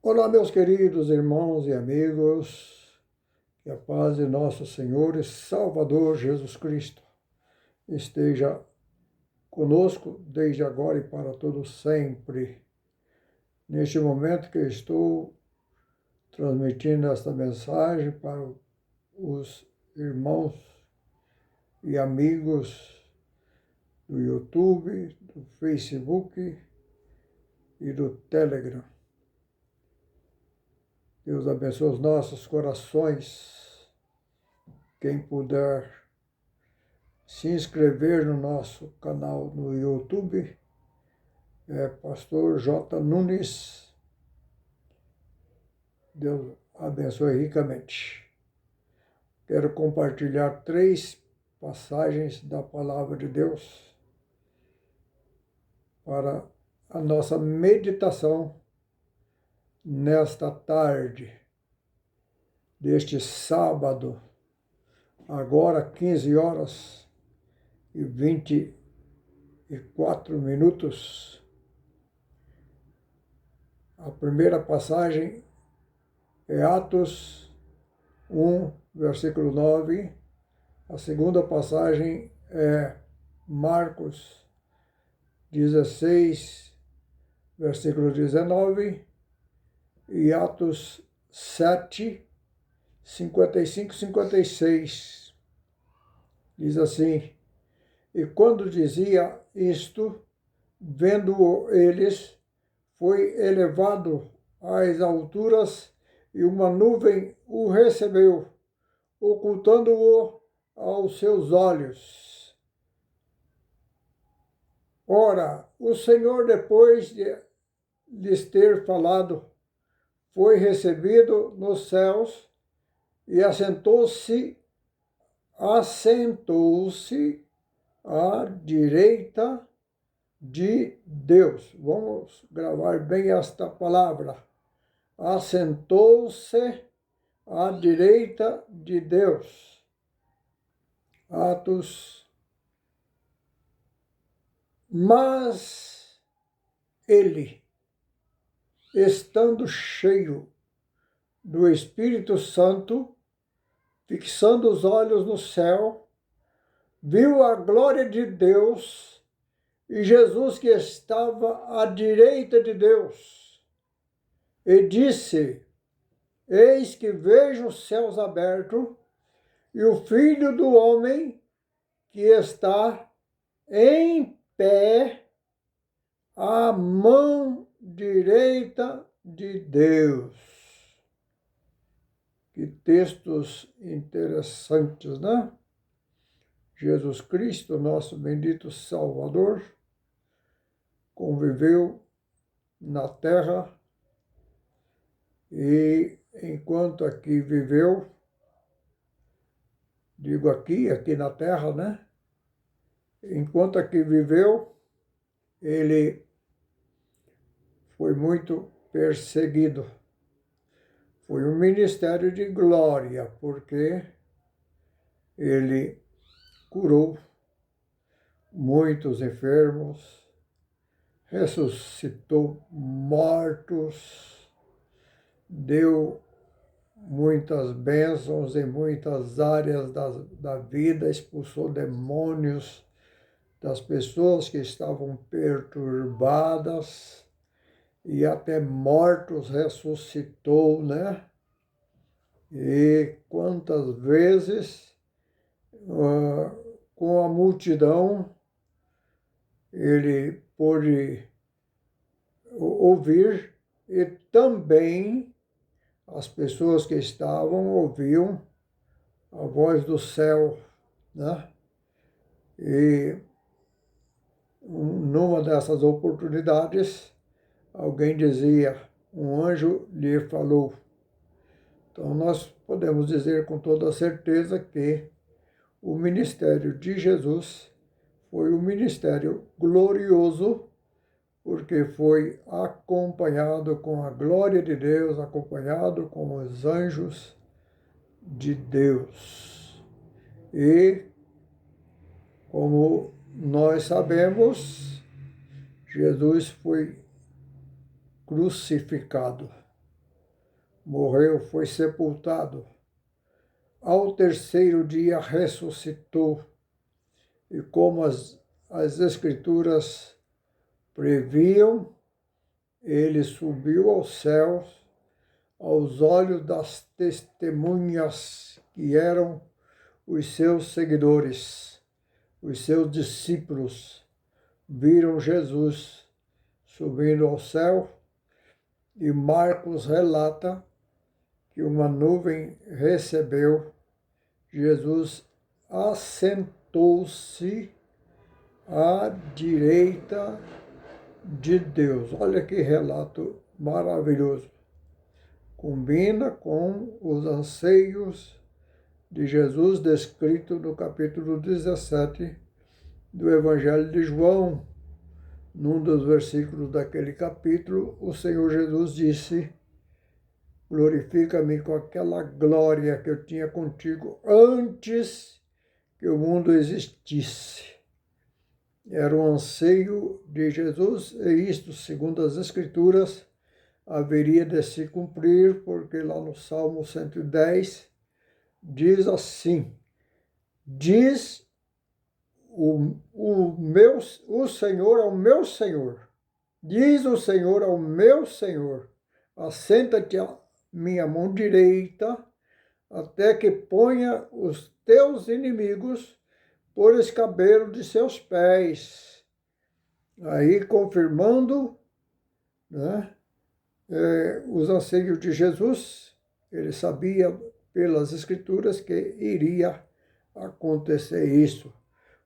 Olá, meus queridos irmãos e amigos, que a paz de nosso Senhor e Salvador Jesus Cristo esteja conosco desde agora e para todo sempre. Neste momento que eu estou transmitindo esta mensagem para os irmãos e amigos do YouTube, do Facebook e do Telegram. Deus abençoe os nossos corações. Quem puder se inscrever no nosso canal no YouTube é Pastor J. Nunes. Deus abençoe ricamente. Quero compartilhar 3 passagens da Palavra de Deus para a nossa meditação nesta tarde deste sábado, agora 15 horas e 24 minutos. A primeira passagem é Atos 1, versículo 9. A segunda passagem é Marcos 16, versículo 19. E Atos 7, 55 e 56. Diz assim: E quando dizia isto, vendo-o eles, foi elevado às alturas, e uma nuvem o recebeu, ocultando-o aos seus olhos. Ora, o Senhor, depois de lhes ter falado, foi recebido nos céus e assentou-se à direita de Deus. Vamos gravar bem esta palavra. Assentou-se à direita de Deus. Atos. Mas ele, estando cheio do Espírito Santo, fixando os olhos no céu, viu a glória de Deus e Jesus que estava à direita de Deus, e disse: Eis que vejo os céus abertos e o Filho do Homem que está em pé à mão direita de Deus. Que textos interessantes, né? Jesus Cristo, nosso bendito Salvador, conviveu na terra e, enquanto aqui viveu, digo aqui na terra, né? Enquanto aqui viveu, ele foi muito perseguido. Foi um ministério de glória, porque ele curou muitos enfermos, ressuscitou mortos, deu muitas bênçãos em muitas áreas da vida, expulsou demônios das pessoas que estavam perturbadas e até mortos ressuscitou, né? E quantas vezes com a multidão ele pôde ouvir, e também as pessoas que estavam ouviam a voz do céu, né? E numa dessas oportunidades, alguém dizia: um anjo lhe falou. Então nós podemos dizer com toda certeza que o ministério de Jesus foi um ministério glorioso, porque foi acompanhado com a glória de Deus, acompanhado com os anjos de Deus. E, como nós sabemos, Jesus foi crucificado. morreu, foi sepultado. Ao terceiro dia ressuscitou. E como as Escrituras previam, ele subiu aos céus, aos olhos das testemunhas que eram os seus seguidores, os seus discípulos, viram Jesus subindo ao céu, e Marcos relata que uma nuvem recebeu, Jesus assentou-se à direita de Deus. Olha que relato maravilhoso. Combina com os anseios de Jesus descrito no capítulo 17 do Evangelho de João. Num dos versículos daquele capítulo, o Senhor Jesus disse: glorifica-me com aquela glória que eu tinha contigo antes que o mundo existisse. Era o anseio de Jesus, e isto, segundo as Escrituras, haveria de se cumprir, porque lá no Salmo 110 diz assim: diz o Senhor ao meu Senhor, diz o Senhor ao meu Senhor, assenta-te à minha mão direita, até que ponha os teus inimigos por escabelo de seus pés. Aí confirmando, né, os anseios de Jesus, ele sabia pelas Escrituras que iria acontecer isso.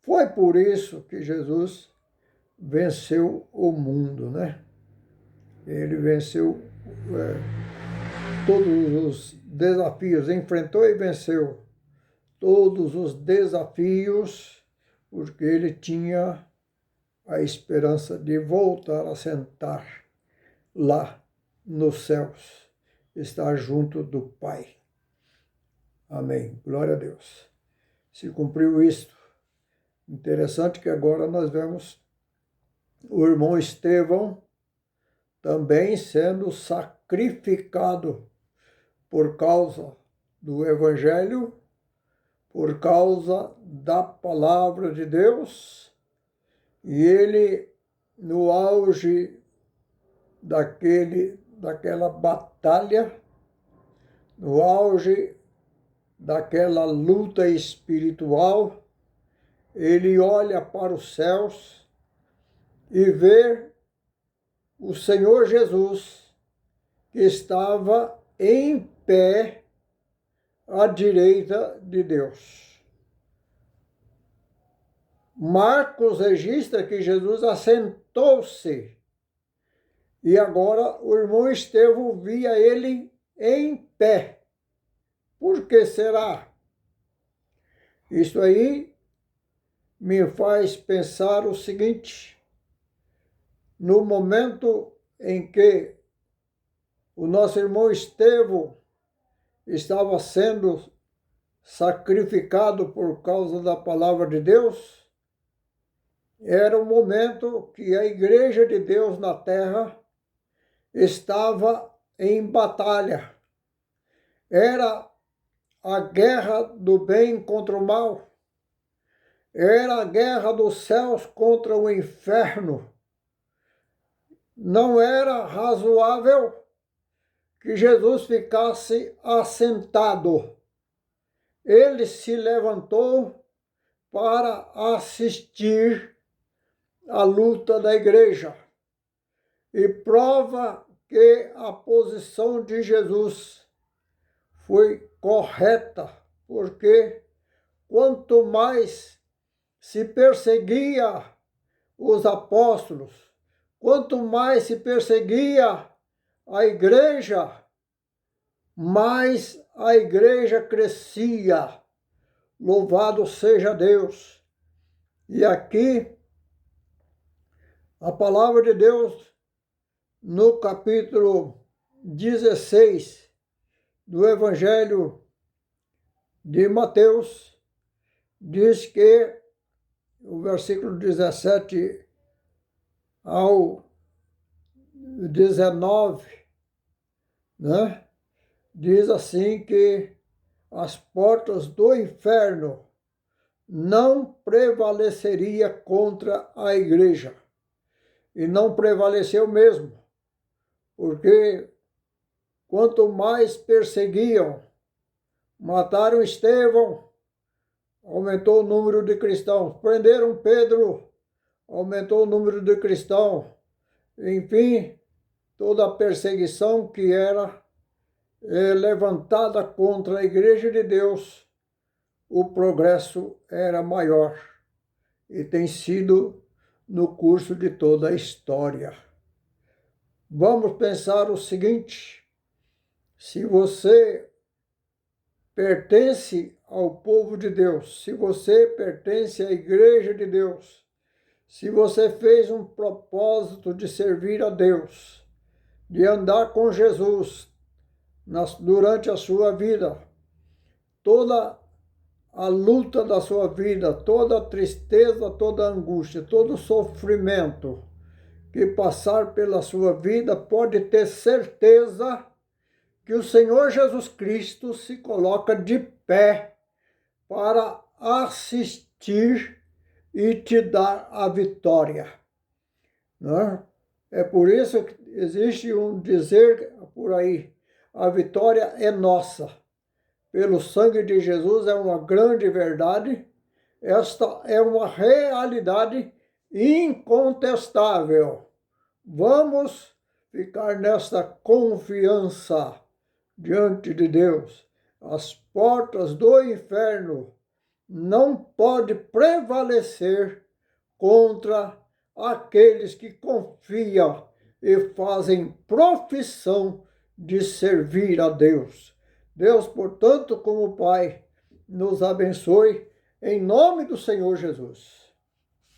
Foi por isso que Jesus venceu o mundo, né? Ele venceu todos os desafios, enfrentou e venceu todos os desafios, porque ele tinha a esperança de voltar a sentar lá nos céus, estar junto do Pai. Amém. Glória a Deus. Se cumpriu isto. Interessante que agora nós vemos o irmão Estevão também sendo sacrificado por causa do Evangelho, por causa da palavra de Deus, e ele, no auge daquela batalha, no auge daquela luta espiritual, ele olha para os céus e vê o Senhor Jesus, que estava em pé à direita de Deus. Marcos registra que Jesus assentou-se, e agora o irmão Estevão via ele em pé. Por que será? Isso aí me faz pensar o seguinte: no momento em que o nosso irmão Estevão estava sendo sacrificado por causa da palavra de Deus, era o momento que a igreja de Deus na terra estava em batalha. Era a guerra do bem contra o mal. Era a guerra dos céus contra o inferno. Não era razoável que Jesus ficasse assentado. Ele se levantou para assistir à luta da igreja. E prova que a posição de Jesus foi correta, porque quanto mais se perseguia os apóstolos, quanto mais se perseguia a igreja, mais a igreja crescia. Louvado seja Deus. E aqui, a palavra de Deus, no capítulo 16 do Evangelho de Mateus, diz que, o versículo 17 ao 19, né? diz assim que as portas do inferno não prevaleceria contra a igreja. E não prevaleceu mesmo, porque quanto mais perseguiam, mataram Estevão, aumentou o número de cristãos, prenderam Pedro, aumentou o número de cristãos, enfim, toda a perseguição que era levantada contra a Igreja de Deus, o progresso era maior e tem sido no curso de toda a história. Vamos pensar o seguinte: se você pertence ao povo de Deus, se você pertence à Igreja de Deus, se você fez um propósito de servir a Deus, de andar com Jesus durante a sua vida, toda a luta da sua vida, toda a tristeza, toda a angústia, todo o sofrimento que passar pela sua vida, pode ter certeza que o Senhor Jesus Cristo se coloca de pé para assistir e te dar a vitória. Né? É por isso que existe um dizer por aí: a vitória é nossa. Pelo sangue de Jesus é uma grande verdade. Esta é uma realidade incontestável. Vamos ficar nesta confiança diante de Deus. As portas do inferno não podem prevalecer contra aqueles que confiam e fazem profissão de servir a Deus. Deus, portanto, como Pai, nos abençoe em nome do Senhor Jesus.